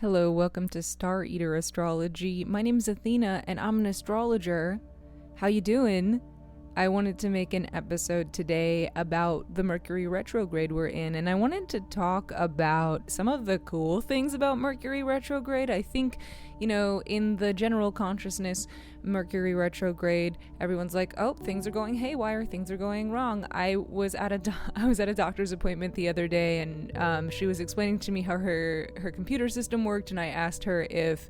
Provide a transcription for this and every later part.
Hello, welcome to Star Eater Astrology. My name's Athena and I'm an astrologer. How you doing? I wanted to make an episode today about the Mercury retrograde we're in, and I wanted to talk about some of the cool things about Mercury retrograde. I think, in the general consciousness, Mercury retrograde, everyone's like, oh, things are going haywire, things are going wrong. I was at a doctor's appointment the other day, and she was explaining to me how her computer system worked, and I asked her if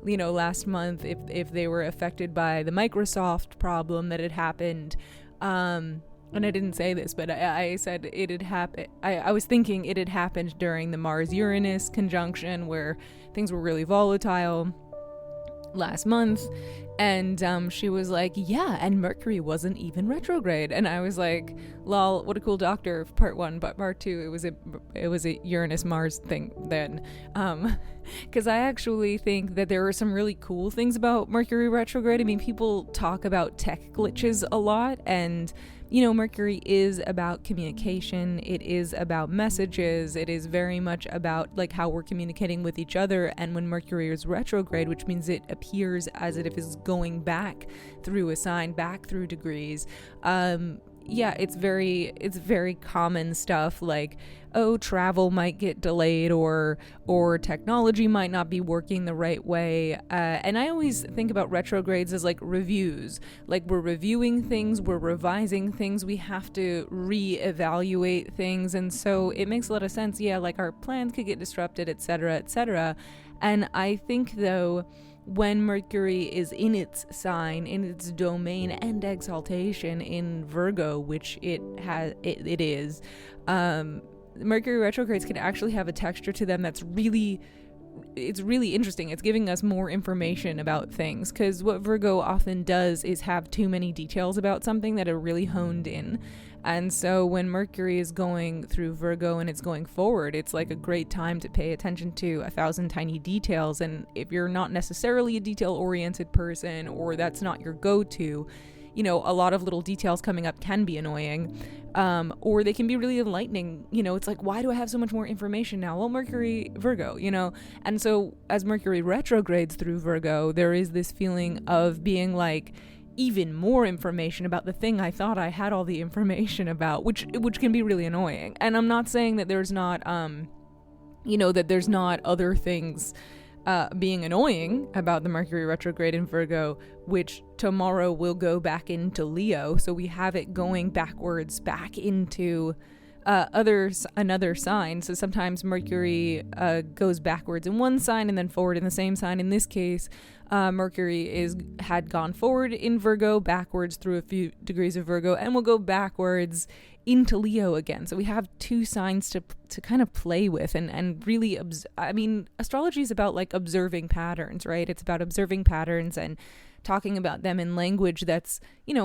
last month if they were affected by the Microsoft problem that had happened, and I didn't say this, but I said it had happened. I was thinking it had happened during the Mars-Uranus conjunction where things were really volatile last month, and she was like, yeah, and Mercury wasn't even retrograde, and I was like, lol, what a cool doctor, part one. But part two, it was a Uranus-Mars thing then, because I actually think that there are some really cool things about Mercury retrograde. I mean, people talk about tech glitches a lot, and Mercury is about communication. It is about messages. It is very much about like how we're communicating with each other. And when Mercury is retrograde, which means it appears as if it is going back through a sign, back through degrees, it's very common stuff like, oh, travel might get delayed or technology might not be working the right way. And I always think about retrogrades as like reviews. Like we're reviewing things, we're revising things, we have to reevaluate things. And so it makes a lot of sense. Yeah, like our plans could get disrupted, etc., etc. And I think though, when Mercury is in its sign, in its domain and exaltation in Virgo, which it is, Mercury retrogrades can actually have a texture to them that's really interesting. It's giving us more information about things, because what Virgo often does is have too many details about something that are really honed in. And so when Mercury is going through Virgo and it's going forward, it's like a great time to pay attention to 1,000 tiny details. And if you're not necessarily a detail-oriented person, or that's not your go-to, a lot of little details coming up can be annoying, or they can be really enlightening. It's like, why do I have so much more information now? Well, Mercury, Virgo, And so as Mercury retrogrades through Virgo, there is this feeling of being like, even more information about the thing I thought I had all the information about, which can be really annoying. And I'm not saying that there's not, that there's not other things being annoying about the Mercury retrograde in Virgo, which tomorrow will go back into Leo. So we have it going backwards back into another sign. So sometimes Mercury goes backwards in one sign and then forward in the same sign. In this case, Mercury had gone forward in Virgo, backwards through a few degrees of Virgo, and will go backwards into Leo again. So we have two signs to kind of play with and really, astrology is about like observing patterns, right? It's about observing patterns and talking about them in language that's,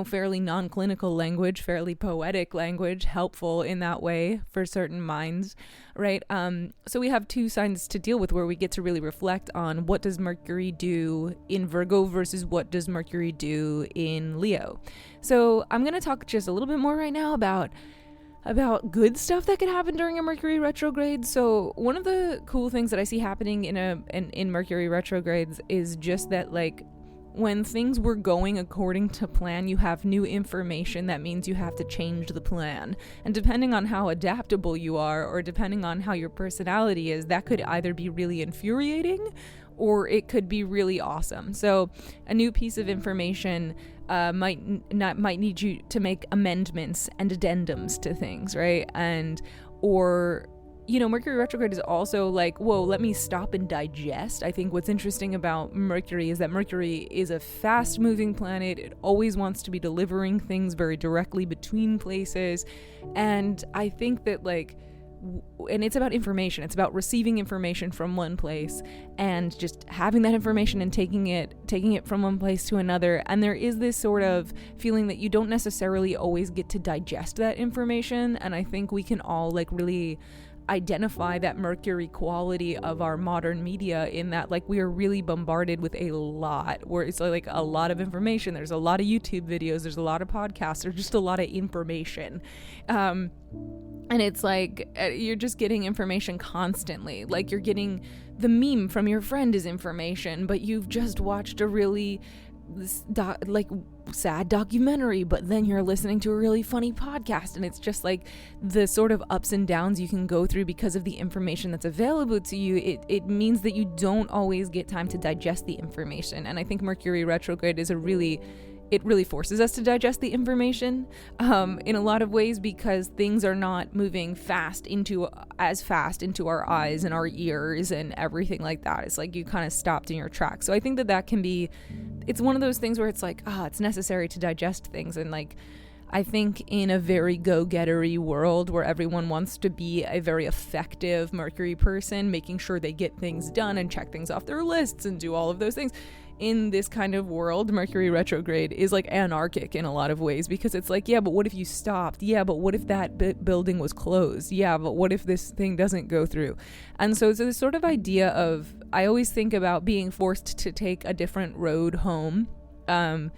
fairly non-clinical language, fairly poetic language, helpful in that way for certain minds, right? So we have two signs to deal with where we get to really reflect on what does Mercury do in Virgo versus what does Mercury do in Leo. So I'm going to talk just a little bit more right now about good stuff that could happen during a Mercury retrograde. So one of the cool things that I see happening in Mercury retrogrades is just that, like, when things were going according to plan, you have new information that means you have to change the plan. And depending on how adaptable you are, or depending on how your personality is, that could either be really infuriating or it could be really awesome. So a new piece of information might need you to make amendments and addendums to things, right? Mercury retrograde is also like, whoa, let me stop and digest. I think what's interesting about Mercury is that Mercury is a fast-moving planet. It always wants to be delivering things very directly between places. And I think that, and it's about information. It's about receiving information from one place and just having that information and taking it from one place to another. And there is this sort of feeling that you don't necessarily always get to digest that information. And I think we can all really identify that Mercury quality of our modern media in that, we are really bombarded with a lot, where it's like a lot of information. There's a lot of YouTube videos, there's a lot of podcasts, there's just a lot of information. And it's like you're just getting information constantly. Like you're getting the meme from your friend is information, but you've just watched a really sad documentary, but then you're listening to a really funny podcast, and it's just like the sort of ups and downs you can go through because of the information that's available to you. It means that you don't always get time to digest the information, and I think Mercury retrograde is it really forces us to digest the information in a lot of ways, because things are not moving as fast into our eyes and our ears and everything like that. It's like you kind of stopped in your tracks. So I think that can be, it's one of those things where it's like, it's necessary to digest things. And like, I think in a very go-gettery world where everyone wants to be a very effective Mercury person, making sure they get things done and check things off their lists and do all of those things, in this kind of world, Mercury retrograde is like anarchic in a lot of ways, because it's like, yeah, but what if you stopped? Yeah, but what if that building was closed? Yeah, but what if this thing doesn't go through? And so it's this sort of idea of, I always think about being forced to take a different road home, and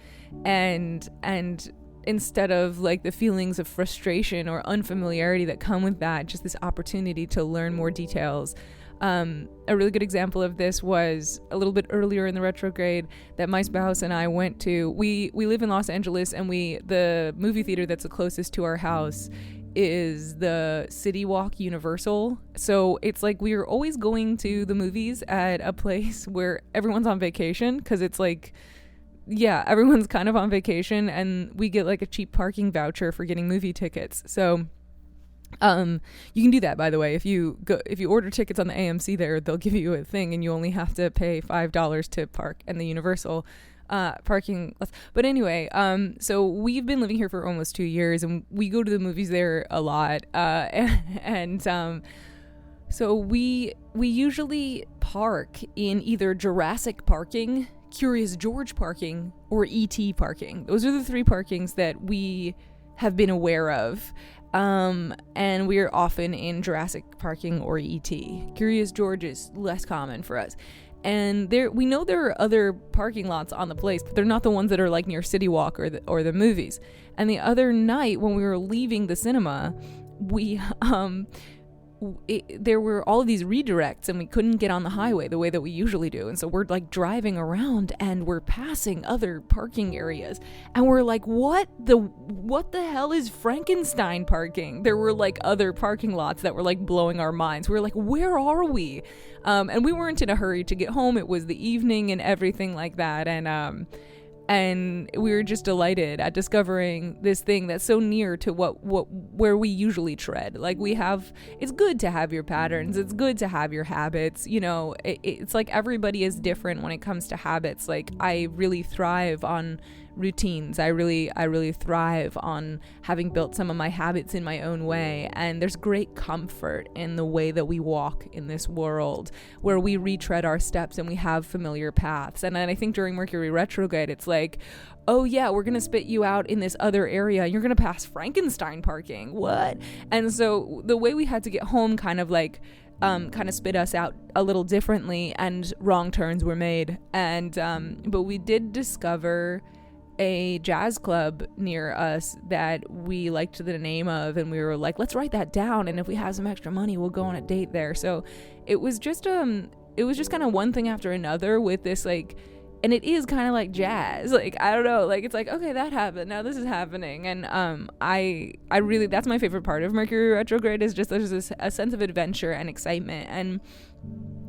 instead of like the feelings of frustration or unfamiliarity that come with that, just this opportunity to learn more details. A really good example of this was a little bit earlier in the retrograde that my spouse and I went to. We live in Los Angeles, and the movie theater that's the closest to our house is the City Walk Universal. So it's like we are always going to the movies at a place where everyone's on vacation, because it's like, yeah, everyone's kind of on vacation, and we get like a cheap parking voucher for getting movie tickets. So you can do that, by the way. If you order tickets on the AMC there, they'll give you a thing, and you only have to pay $5 to park in the Universal parking. But anyway, so we've been living here for almost 2 years, and we go to the movies there a lot. So we usually park in either Jurassic parking, Curious George parking, or ET parking. Those are the 3 parkings that we have been aware of. And we're often in Jurassic parking or ET. Curious George is less common for us. And we know there are other parking lots on the place, but they're not the ones that are like near City Walk or the movies. And the other night when we were leaving the cinema, there were all of these redirects, and we couldn't get on the highway the way that we usually do. And so we're like driving around, and we're passing other parking areas, and we're like, what the hell is Frankenstein parking? There were like other parking lots that were like blowing our minds. We were like, where are we? And we weren't in a hurry to get home. It was the evening and everything like that. And we were just delighted at discovering this thing that's so near to where we usually tread. Like it's good to have your patterns. It's good to have your habits. You know, it's like everybody is different when it comes to habits. Like I really thrive on routines. I really thrive on having built some of my habits in my own way, and there's great comfort in the way that we walk in this world where we retread our steps and we have familiar paths. And I think during Mercury retrograde, it's like, oh yeah, we're gonna spit you out in this other area, you're gonna pass Frankenstein parking, what? And so the way we had to get home kind of spit us out a little differently, and wrong turns were made. And but we did discover a jazz club near us that we liked the name of, and we were like, let's write that down, and if we have some extra money, we'll go on a date there. So it was just kind of one thing after another with this, like, and it is kind of like jazz, like, I don't know, like, it's like, okay, that happened, now this is happening. And I really, that's my favorite part of Mercury retrograde, is just there's a sense of adventure and excitement. And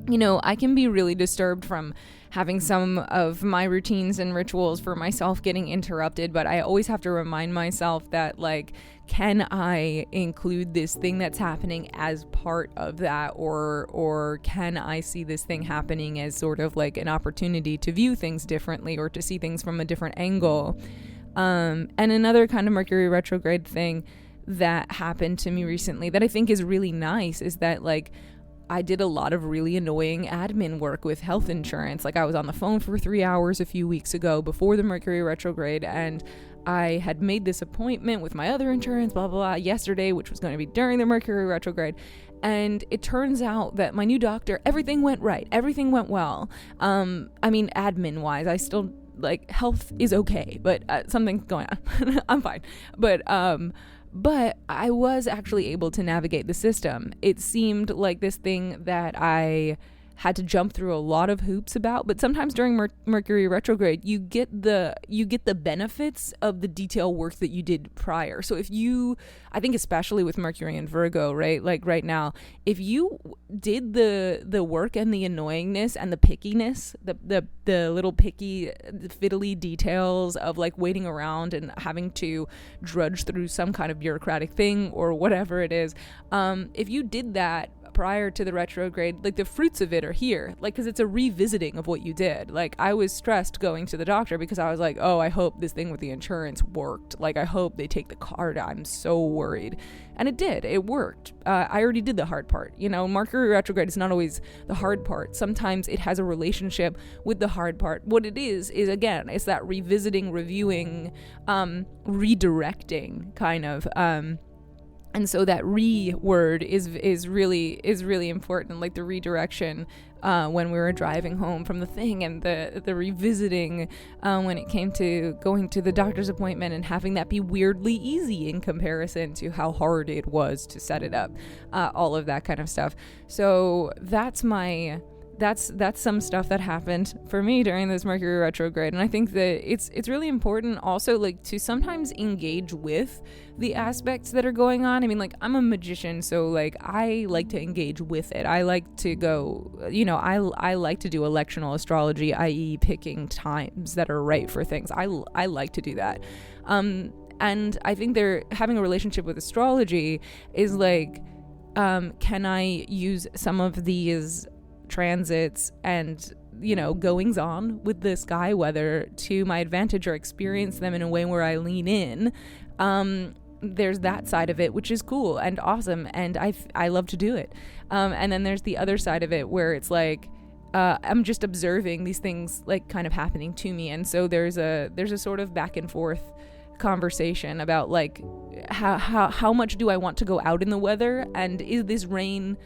you know, I can be really disturbed from having some of my routines and rituals for myself getting interrupted, but I always have to remind myself that, like, can I include this thing that's happening as part of that, or can I see this thing happening as sort of like an opportunity to view things differently or to see things from a different angle. And another kind of Mercury retrograde thing that happened to me recently that I think is really nice is that, like, I did a lot of really annoying admin work with health insurance. Like, I was on the phone for 3 hours a few weeks ago before the Mercury retrograde, and I had made this appointment with my other insurance, blah, blah, blah, yesterday, which was going to be during the Mercury retrograde. And it turns out that my new doctor, everything went right. Everything went well. I mean, admin wise, I still, like, health is okay, but something's going on. I'm fine. But I was actually able to navigate the system. It seemed like this thing that I had to jump through a lot of hoops about, but sometimes during Mercury retrograde you get the benefits of the detail work that you did prior. So if you, I think especially with Mercury and Virgo, right, like right now, if you did the work and the annoyingness and the pickiness, the little picky fiddly details of like waiting around and having to drudge through some kind of bureaucratic thing or whatever it is, if you did that prior to the retrograde, like the fruits of it are here, like, because it's a revisiting of what you did. Like, I was stressed going to the doctor because I was like, oh, I hope this thing with the insurance worked. Like, I hope they take the card. I'm so worried. And it did. It worked. I already did the hard part. You know, Mercury retrograde is not always the hard part. Sometimes it has a relationship with the hard part. What it is again, it's that revisiting, reviewing, redirecting kind of, and so that word is really important, like the redirection when we were driving home from the thing, and the revisiting when it came to going to the doctor's appointment and having that be weirdly easy in comparison to how hard it was to set it up, all of that kind of stuff. So that's some stuff that happened for me during this Mercury retrograde. And I think that it's really important also, like, to sometimes engage with the aspects that are going on. I mean, like, I'm a magician, so like I like to engage with it. I like to go, you know, I like to do electional astrology, i.e. picking times that are right for things. I like to do that. And I think they're having a relationship with astrology is like, can I use some of these transits and, you know, goings on with the sky weather to my advantage, or experience them in a way where I lean in? There's that side of it, which is cool and awesome, and I love to do it. And then there's the other side of it where it's like, I'm just observing these things like kind of happening to me, and so there's a sort of back and forth conversation about like how much do I want to go out in the weather, and is this rain,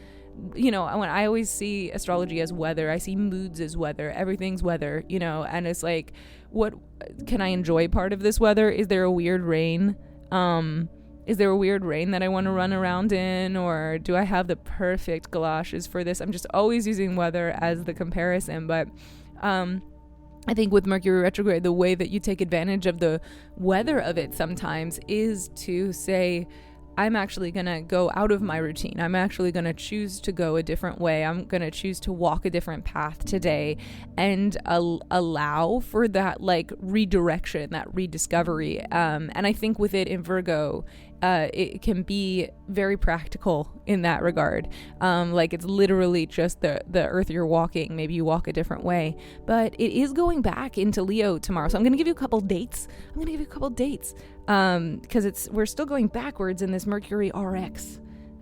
you know, when I always see astrology as weather, I see moods as weather, everything's weather, you know, and it's like, what can I enjoy part of this weather? Is there a weird rain? Is there a weird rain that I want to run around in, or do I have the perfect galoshes for this? I'm just always using weather as the comparison, but I think with Mercury retrograde, the way that you take advantage of the weather of it sometimes is to say, I'm actually going to go out of my routine. I'm actually going to choose to go a different way. I'm going to choose to walk a different path today, and allow for that like redirection, that rediscovery. And I think with it in Virgo, it can be very practical in that regard. Like, it's literally just the earth you're walking. Maybe you walk a different way, but it is going back into Leo tomorrow. So I'm going to give you a couple dates. Because we're still going backwards in this Mercury Rx.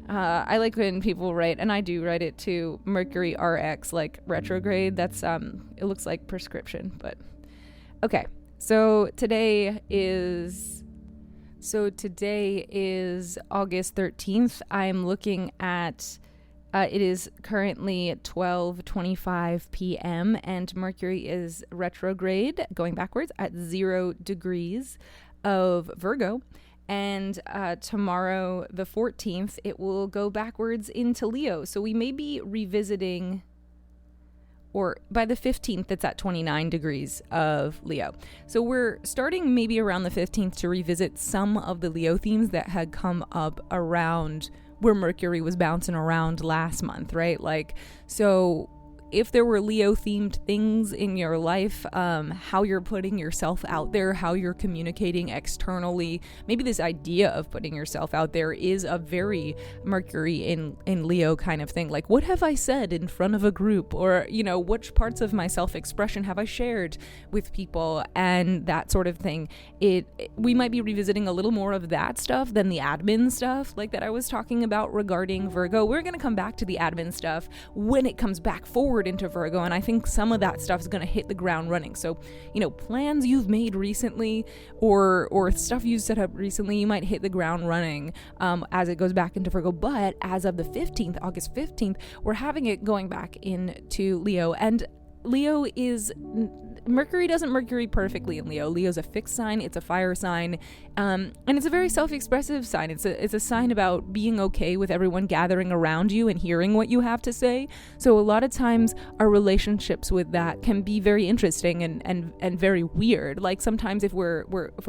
I like when people write, and I do write it too, Mercury Rx, like retrograde. That's it looks like prescription, but okay. So today is August 13th. I'm looking at it is currently 12:25 p.m. and Mercury is retrograde, going backwards at 0 degrees of Virgo, and tomorrow the 14th it will go backwards into Leo. So we may be revisiting, or by the 15th it's at 29 degrees of Leo. So we're starting maybe around the 15th to revisit some of the Leo themes that had come up around where Mercury was bouncing around last month, right? Like, so if there were Leo themed things in your life, how you're putting yourself out there, how you're communicating externally, maybe this idea of putting yourself out there is a very Mercury in Leo kind of thing. Like, what have I said in front of a group, or, you know, which parts of my self-expression have I shared with people, and that sort of thing. We might be revisiting a little more of that stuff than the admin stuff, like that I was talking about regarding Virgo. We're going to come back to the admin stuff when it comes back forward into Virgo, and I think some of that stuff is going to hit the ground running. So, you know, plans you've made recently, or stuff you set up recently, you might hit the ground running as it goes back into Virgo. But as of the 15th, August 15th, we're having it going back into Leo, and Leo is Mercury doesn't Mercury perfectly in Leo. Leo's a fixed sign. It's a fire sign. And it's a very self-expressive sign. It's a sign about being okay with everyone gathering around you and hearing what you have to say. So a lot of times our relationships with that can be very interesting and very weird. Like sometimes if we're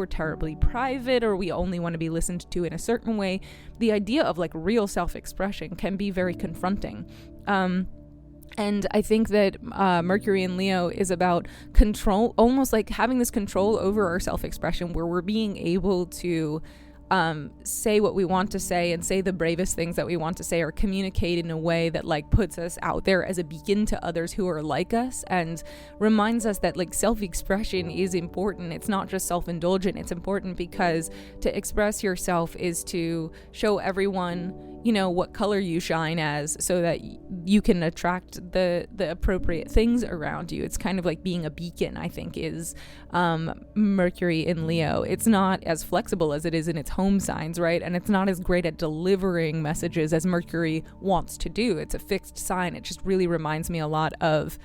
terribly private or we only want to be listened to in a certain way, the idea of like real self-expression can be very confronting. And I think that Mercury in Leo is about control, almost like having this control over our self-expression where we're being able to say what we want to say and say the bravest things that we want to say, or communicate in a way that like puts us out there as a beacon to others who are like us, and reminds us that like self-expression is important. It's not just self-indulgent. It's important because to express yourself is to show everyone, you know, what color you shine as, so that you can attract the appropriate things around you. It's kind of like being a beacon, I think, is Mercury in Leo. It's not as flexible as it is in its home signs, right? And it's not as great at delivering messages as Mercury wants to do. It's a fixed sign. It just really reminds me a lot of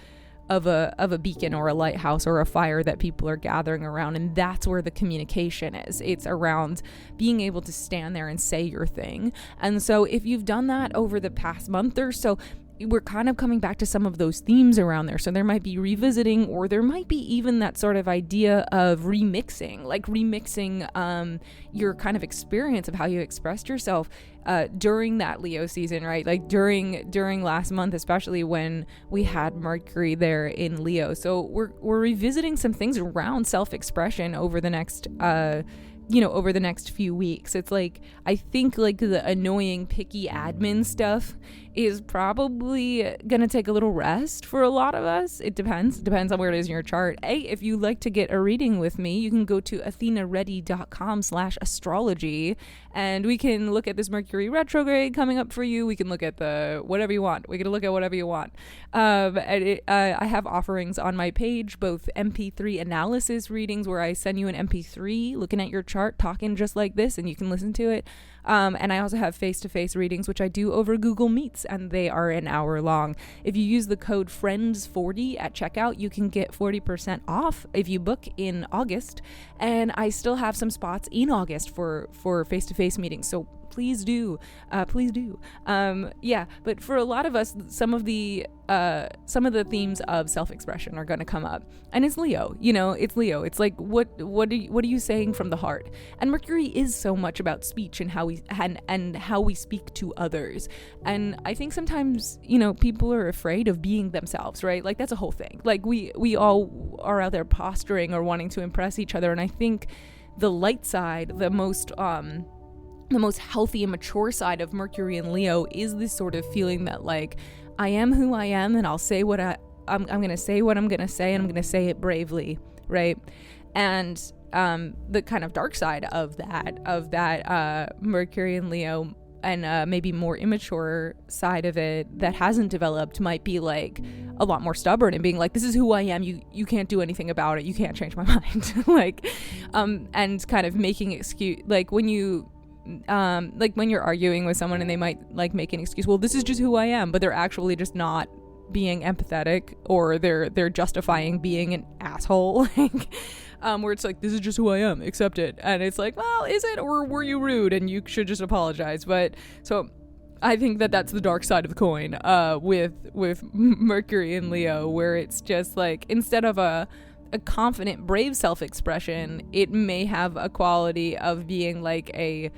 a beacon or a lighthouse or a fire that people are gathering around, and that's where the communication is. It's around being able to stand there and say your thing. And so if you've done that over the past month or so, we're kind of coming back to some of those themes around there. So there might be revisiting, or there might be even that sort of idea of remixing your kind of experience of how you expressed yourself during that Leo season, right? Like during last month, especially when we had Mercury there in Leo. So we're revisiting some things around self-expression over the next over the next few weeks. It's like, I think like the annoying picky admin stuff is probably gonna take a little rest for a lot of us. It depends on where it is in your chart. If you like to get a reading with me, you can go to athenaready.com/astrology, and we can look at this Mercury retrograde coming up for you. We can look at whatever you want. We can look at whatever you want. I have offerings on my page, both MP3 analysis readings where I send you an MP3 looking at your chart, talking just like this, and you can listen to it. And I also have face-to-face readings, which I do over Google Meets, and they are an hour long. If you use the code FRIENDS40 at checkout, you can get 40% off if you book in August. And I still have some spots in August for face-to-face meetings, so please do. But for a lot of us, some of the themes of self-expression are going to come up, and it's Leo. It's Leo. It's like what are you saying from the heart? And Mercury is so much about speech and how we speak to others. And I think sometimes people are afraid of being themselves, right? Like that's a whole thing. Like we all are out there posturing or wanting to impress each other, and I think the light side, the most healthy and mature side of Mercury and Leo is this sort of feeling that like, I am who I am, and I'll say what I'm going to say what I'm going to say, and I'm going to say it bravely, right? And the kind of dark side of that Mercury and Leo, and maybe more immature side of it that hasn't developed, might be like a lot more stubborn and being like, this is who I am, you can't do anything about it, you can't change my mind. And kind of making excuse, like when you're arguing with someone and they might like make an excuse, well, this is just who I am, but they're actually just not being empathetic, or they're justifying being an asshole, where it's like, this is just who I am, accept it. And it's like, well, is it, or were you rude and you should just apologize? But so I think that's the dark side of the coin with Mercury and Leo, where it's just like, instead of a confident, brave self-expression, it may have a quality of being like a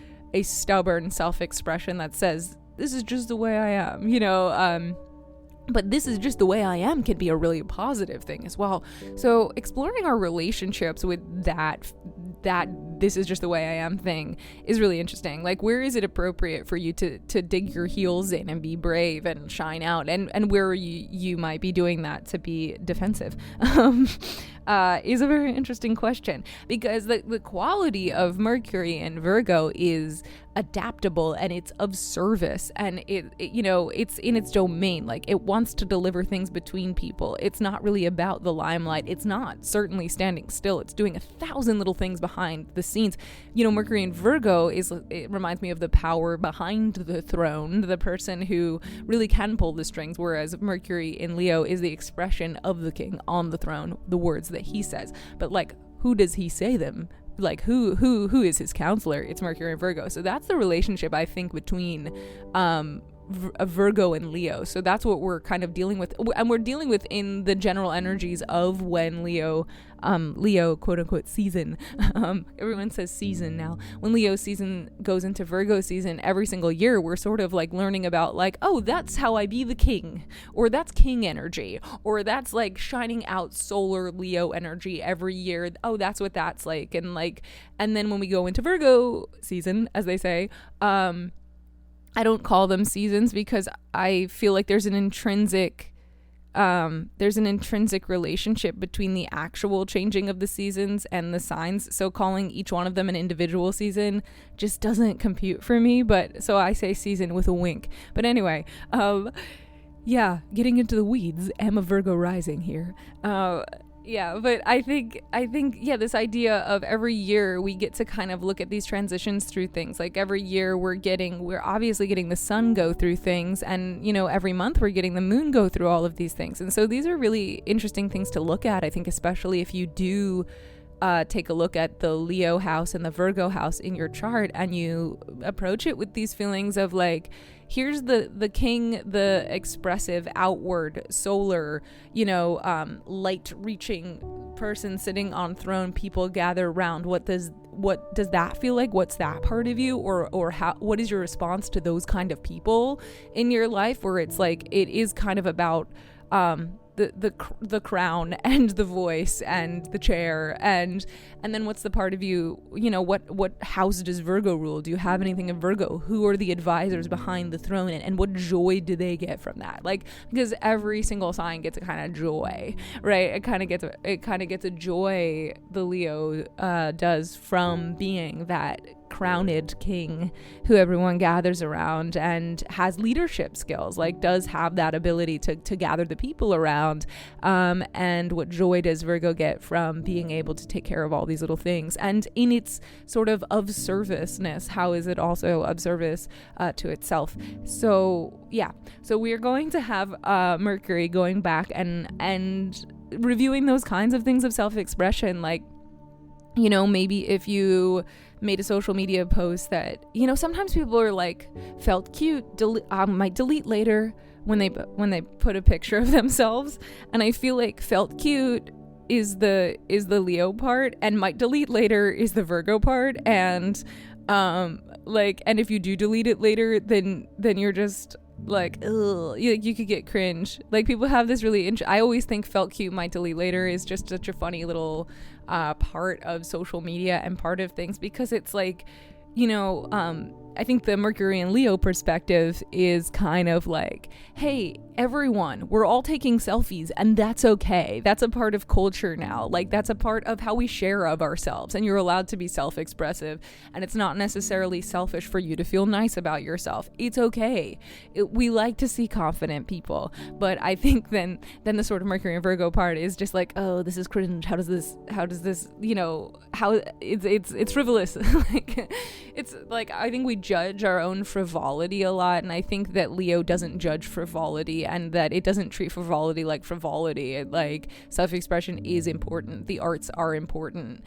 stubborn self-expression that says, this is just the way I am, but this is just the way I am can be a really positive thing as well. So exploring our relationships with that this is just the way I am thing is really interesting. Like, where is it appropriate for you to dig your heels in and be brave and shine out, and where you might be doing that to be defensive is a very interesting question, because the quality of Mercury and Virgo is adaptable, and it's of service, and it's in its domain. Like, it wants to deliver things between people. It's not really about the limelight. It's not certainly standing still. It's doing 1,000 little things behind behind the scenes. Mercury in Virgo it reminds me of the power behind the throne, the person who really can pull the strings, whereas Mercury in Leo is the expression of the king on the throne, the words that he says. But like, who does he say them? Like, who is his counselor? It's Mercury and Virgo. So that's the relationship, I think, between Virgo and Leo. So that's what we're kind of dealing with, and we're dealing with in the general energies of when Leo quote unquote season, everyone says season now, when Leo season goes into Virgo season every single year, we're sort of like learning about like, oh, that's how I be the king, or that's king energy, or that's like shining out solar Leo energy every year. Oh, that's what that's like. And then when we go into Virgo season, as they say, I don't call them seasons because I feel like there's an intrinsic relationship between the actual changing of the seasons and the signs. So calling each one of them an individual season just doesn't compute for me. But so I say season with a wink. But anyway, getting into the weeds. I'm a Virgo rising here. But I think this idea of every year we get to kind of look at these transitions through things. Like every year we're obviously getting the sun go through things, and every month we're getting the moon go through all of these things. And so these are really interesting things to look at, I think, especially if you do take a look at the Leo house and the Virgo house in your chart, and you approach it with these feelings of like, here's the king, the expressive, outward, solar, light reaching person sitting on throne. People gather around. What does that feel like? What's that part of you? Or how, what is your response to those kind of people in your life, where it's like, it is kind of about the crown and the voice and the chair, and then what's the part of you, what house does Virgo rule? Do you have anything in Virgo? Who are the advisors behind the throne, and what joy do they get from that? Like, because every single sign gets a kind of joy, right? It kind of gets a joy, the Leo does, from being that crowned king who everyone gathers around and has leadership skills, like does have that ability to gather the people around. And what joy does Virgo get from being able to take care of all these little things? And in its sort of serviceness, how is it also of service to itself? So we are going to have Mercury going back and reviewing those kinds of things of self-expression, like, maybe if you made a social media post that, sometimes people are like, felt cute, might delete later when they put a picture of themselves. And I feel like felt cute is the Leo part, and might delete later is the Virgo part. And and if you do delete it later, then you're just like, ugh, you could get cringe. Like, people have this really I always think felt cute, might delete later is just such a funny little part of social media and part of things, because it's like, I think the Mercury and Leo perspective is kind of like, hey, everyone, we're all taking selfies, and that's okay. That's a part of culture now. Like, that's a part of how we share of ourselves, and you're allowed to be self-expressive, and it's not necessarily selfish for you to feel nice about yourself. It's okay. We like to see confident people, but I think then the sort of Mercury and Virgo part is just like, oh, this is cringe. How does this, how it's frivolous. Like, it's like, I think we judge our own frivolity a lot, and I think that Leo doesn't judge frivolity, and that it doesn't treat frivolity like frivolity. Like, self-expression is important. The arts are important.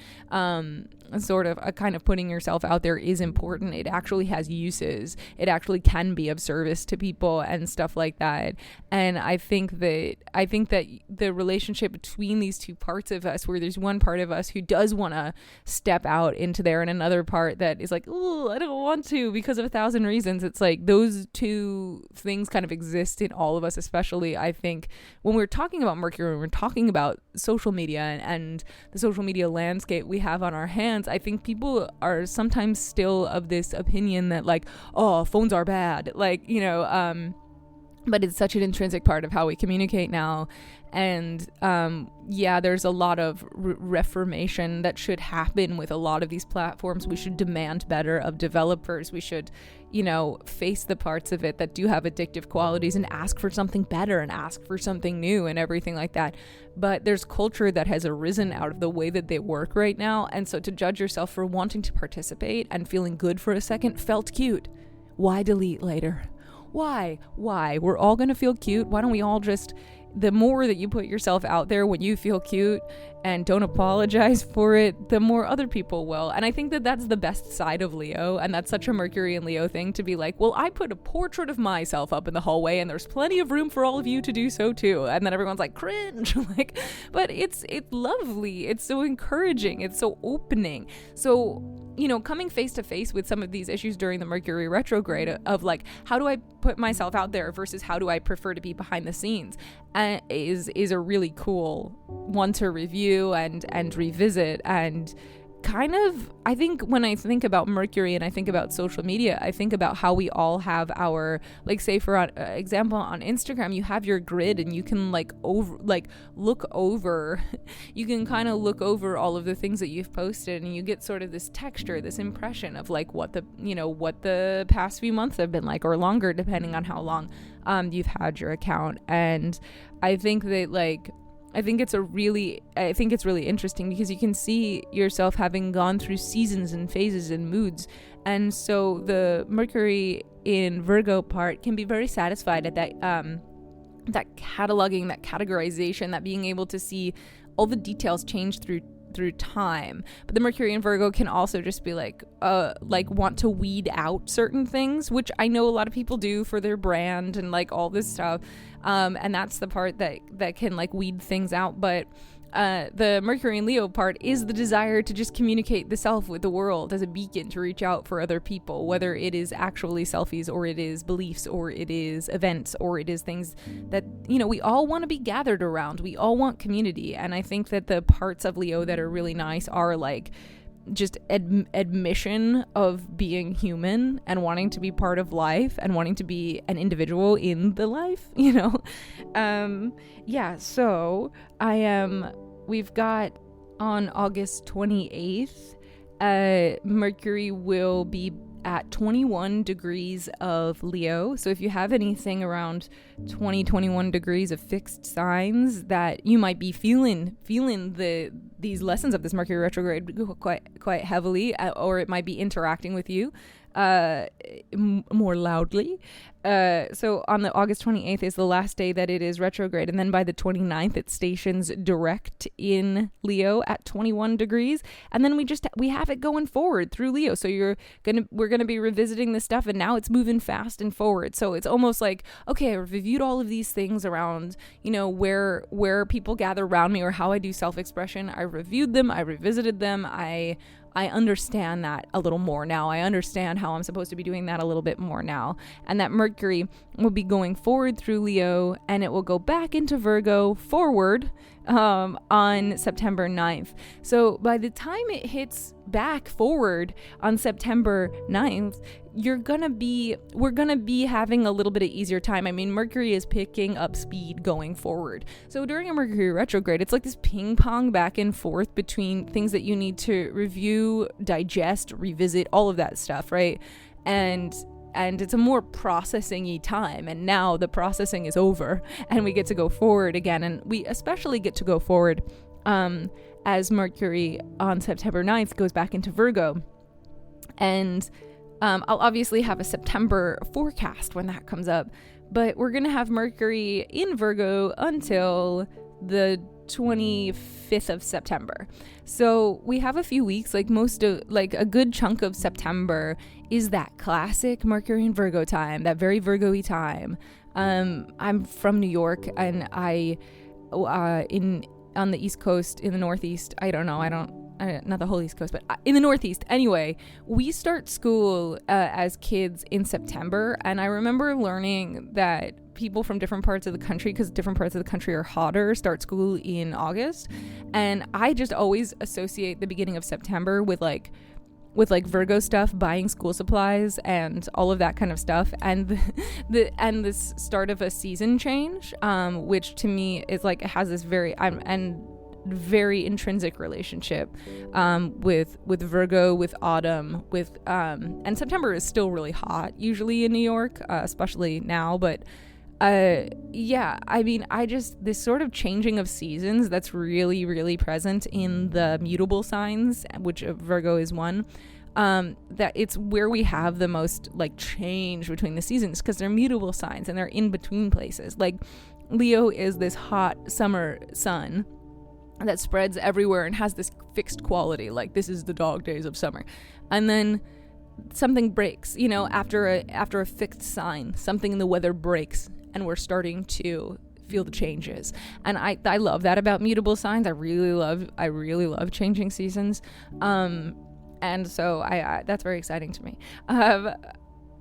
Sort of a kind of putting yourself out there is important. It actually has uses. It actually can be of service to people and stuff like that. And I think that the relationship between these two parts of us, where there's one part of us who does want to step out into there, and another part that is like, oh, I don't want to because of 1,000 reasons. It's like those two things kind of exist in all of us, especially I think when we're talking about Mercury, when we're talking about social media and the social media landscape we have on our hands. I think people are sometimes still of this opinion that like, oh, phones are bad, like, but it's such an intrinsic part of how we communicate now. And there's a lot of reformation that should happen with a lot of these platforms. We should demand better of developers. We should, face the parts of it that do have addictive qualities and ask for something better and ask for something new and everything like that. But there's culture that has arisen out of the way that they work right now. And so to judge yourself for wanting to participate and feeling good for a second felt cute. Why delete later? Why? We're all going to feel cute. Why don't we all just, the more that you put yourself out there when you feel cute and don't apologize for it, the more other people will. And I think that that's the best side of Leo. And that's such a Mercury and Leo thing, to be like, well, I put a portrait of myself up in the hallway and there's plenty of room for all of you to do so too. And then everyone's like, cringe. But it's lovely. It's so encouraging. It's so opening. So, coming face to face with some of these issues during the Mercury retrograde of like, how do I put myself out there versus how do I prefer to be behind the scenes, is a really cool one to review and revisit. And kind of, I think when I think about Mercury and I think about social media, I think about how we all have our, like, say for example on Instagram, you have your grid and you can look over you can kind of look over all of the things that you've posted, and you get sort of this texture, this impression of like what the past few months have been like, or longer depending on how long you've had your account. And I think that I think it's really interesting because you can see yourself having gone through seasons and phases and moods. And so the Mercury in Virgo part can be very satisfied at that cataloging, that categorization, that being able to see all the details change through time. But the Mercury in Virgo can also just be like want to weed out certain things, which I know a lot of people do for their brand and like all this stuff. And that's the part that can like weed things out. But the Mercury and Leo part is the desire to just communicate the self with the world as a beacon to reach out for other people, whether it is actually selfies or it is beliefs or it is events or it is things that, we all want to be gathered around. We all want community. And I think that the parts of Leo that are really nice are like just admission of being human and wanting to be part of life and wanting to be an individual in the life, so we've got on August 28th, Mercury will be at 21 degrees of Leo. So if you have anything around 21 degrees of fixed signs that you might be feeling these lessons of this Mercury retrograde quite heavily, or it might be interacting with you more loudly. So on the August 28th is the last day that it is retrograde, and then by the 29th it stations direct in Leo at 21 degrees, and then we have it going forward through Leo. So we're gonna be revisiting this stuff, and now it's moving fast and forward. So it's almost like, okay, I've reviewed all of these things around, where people gather around me or how I do self-expression. I reviewed them, I revisited them, I understand that a little more now. I understand how I'm supposed to be doing that a little bit more now. And that Mercury will be going forward through Leo, and it will go back into Virgo forward on September 9th. So by the time it hits back forward on September 9th, we're gonna be having a little bit of easier time. I mean, Mercury is picking up speed going forward. So during a Mercury retrograde, it's like this ping pong back and forth between things that you need to review, digest, revisit, all of that stuff, right? And it's a more processing-y time. And now the processing is over and we get to go forward again. And we especially get to go forward as Mercury on September 9th goes back into Virgo. And I'll obviously have a September forecast when that comes up, but we're going to have Mercury in Virgo until the 25th of September. So we have a few weeks, like a good chunk of September is that classic Mercury in Virgo time, that very Virgo-y time. I'm from New York, and on the East Coast, in the Northeast, not the whole East Coast, but in the Northeast. Anyway, we start school as kids in September, and I remember learning that people from different parts of the country, because different parts of the country are hotter, start school in August. And I just always associate the beginning of September with like with like Virgo stuff, buying school supplies and all of that kind of stuff, and this start of a season change, which to me is like, it has this very very intrinsic relationship with Virgo, with autumn, with and September is still really hot usually in New York, especially now, but this sort of changing of seasons that's really, really present in the mutable signs, which Virgo is one, that it's where we have the most like change between the seasons, because they're mutable signs and they're in between places. Like Leo is this hot summer sun that spreads everywhere and has this fixed quality, like this is the dog days of summer, and then something breaks, after a fixed sign, something in the weather breaks and we're starting to feel the changes. And I love that about mutable signs. I really love changing seasons, and so I that's very exciting to me.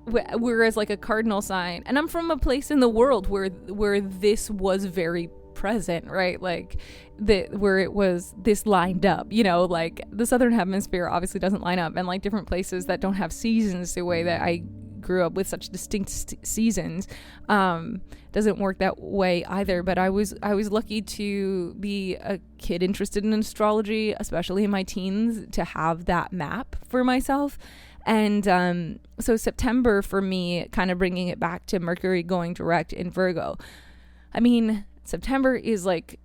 Whereas like a cardinal sign, and I'm from a place in the world where this was very present, right? Like where it was this lined up, like the southern hemisphere obviously doesn't line up, and like different places that don't have seasons the way that I grew up with such distinct seasons doesn't work that way either. But I was lucky to be a kid interested in astrology, especially in my teens, to have that map for myself. And so September for me, kind of bringing it back to Mercury going direct in Virgo, I mean, September is like,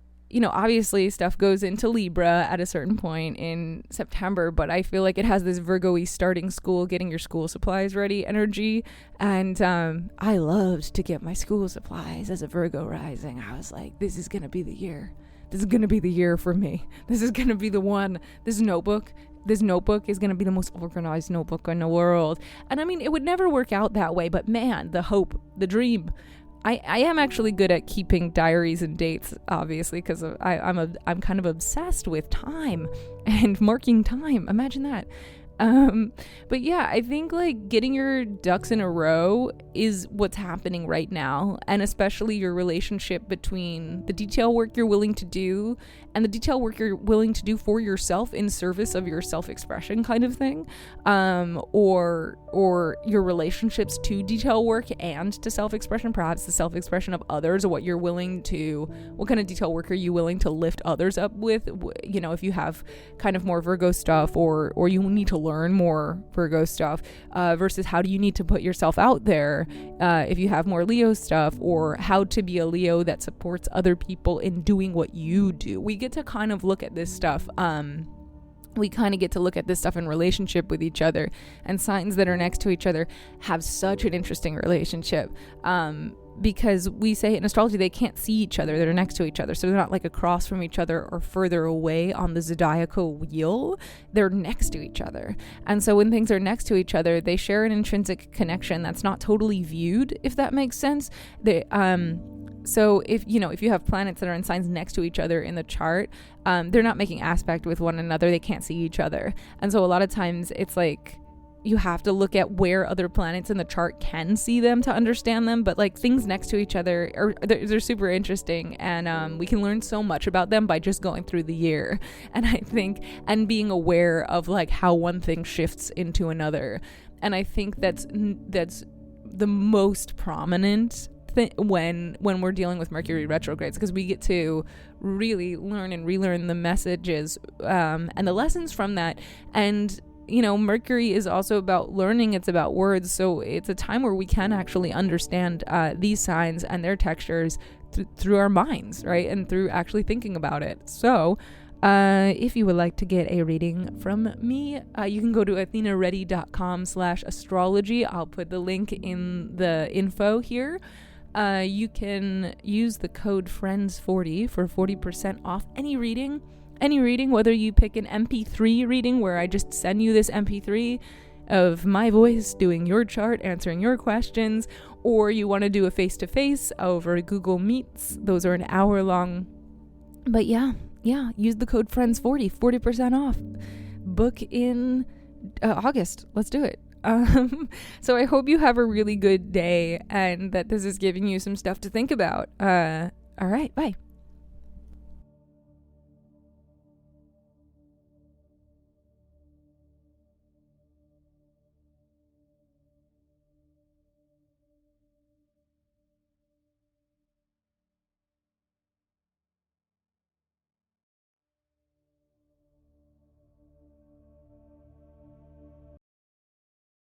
obviously stuff goes into Libra at a certain point in September, but I feel like it has this Virgo-y starting school, getting your school supplies ready energy. And I loved to get my school supplies as a Virgo rising. I was like, this is going to be the year. This is going to be the year for me. This is going to be the one. This notebook is going to be the most organized notebook in the world. And I mean, it would never work out that way, but man, the hope, the dream. I am actually good at keeping diaries and dates, obviously, because I'm kind of obsessed with time and marking time. Imagine that. But yeah, I think like getting your ducks in a row is what's happening right now, and especially your relationship between the detail work you're willing to do and the detail work you're willing to do for yourself in service of your self-expression kind of thing, or your relationships to detail work and to self-expression, perhaps the self-expression of others, or what kind of detail work are you willing to lift others up with, if you have kind of more Virgo stuff, or you need to learn more Virgo stuff, versus how do you need to put yourself out there if you have more Leo stuff, or how to be a Leo that supports other people in doing what you do. We get to kind of look at this stuff in relationship with each other, and signs that are next to each other have such an interesting relationship, because we say in astrology they can't see each other, they're next to each other, so they're not like across from each other or further away on the zodiacal wheel, they're next to each other. And so when things are next to each other, they share an intrinsic connection that's not totally viewed, if that makes sense. So if you have planets that are in signs next to each other in the chart, they're not making aspect with one another, they can't see each other. And so a lot of times it's like you have to look at where other planets in the chart can see them to understand them, but like things next to each other they're super interesting, and we can learn so much about them by just going through the year. And I think, and being aware of like how one thing shifts into another, and I think that's the most prominent when we're dealing with Mercury retrogrades, because we get to really learn and relearn the messages and the lessons from that. And Mercury is also about learning, it's about words, so it's a time where we can actually understand these signs and their textures through our minds, right, and through actually thinking about it. So if you would like to get a reading from me, you can go to athenaready.com/astrology. I'll put the link in the info here. You can use the code FRIENDS40 for 40% off any reading, whether you pick an MP3 reading where I just send you this MP3 of my voice doing your chart, answering your questions, or you want to do a face-to-face over Google Meets. Those are an hour long. But yeah, use the code FRIENDS40, 40% off. Book in August. Let's do it. So I hope you have a really good day and that this is giving you some stuff to think about. All right, bye.